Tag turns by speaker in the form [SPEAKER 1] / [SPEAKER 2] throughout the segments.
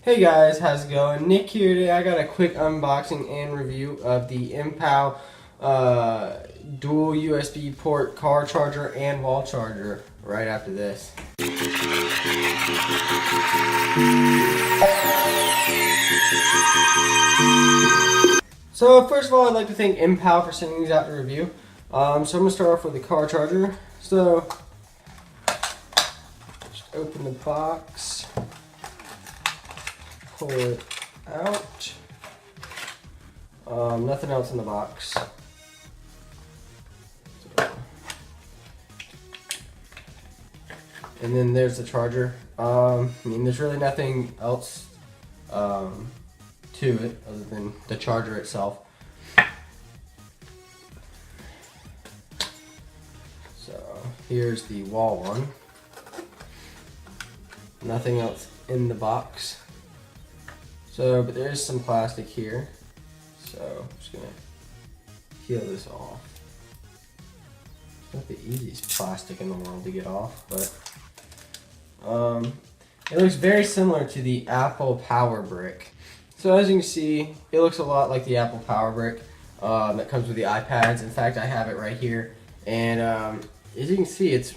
[SPEAKER 1] Hey guys, how's it going? Nick here today. I got a quick unboxing and review of the MPOW dual USB port car charger and wall charger right after this. So first of all, I'd like to thank MPOW for sending these out to review. So I'm going to start off with the car charger. So just open the box. Pull it out. Nothing else in the box. And then there's the charger. I mean, there's really nothing else to it other than the charger itself. So here's the wall one. Nothing else in the box. So, but there is some plastic here, so I'm just gonna peel this off. It's not the easiest plastic in the world to get off, but it looks very similar to the Apple Power Brick. So as you can see, it looks a lot like the Apple Power Brick that comes with the iPads. In fact, I have it right here, and as you can see, it's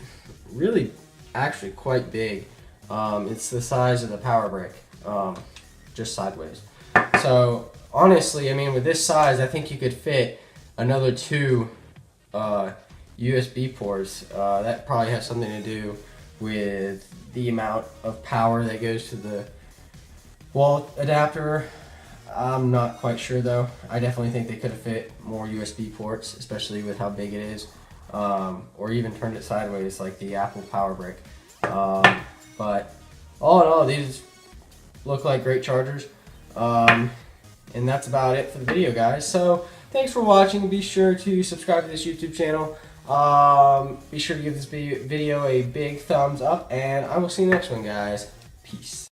[SPEAKER 1] really actually quite big. It's the size of the Power Brick. Just sideways. So honestly, I mean, with this size, I think you could fit another 2 USB ports. That probably has something to do with the amount of power that goes to the wall adapter. I'm not quite sure though. I definitely think they could have fit more USB ports, especially with how big it is, or even turned it sideways like the Apple Power Brick. But all in all, these look like great chargers, and that's about it for the video, guys. So thanks for watching. Be sure to subscribe to this YouTube channel. Be sure to give this video a big thumbs up, and I will see you next one, guys. Peace.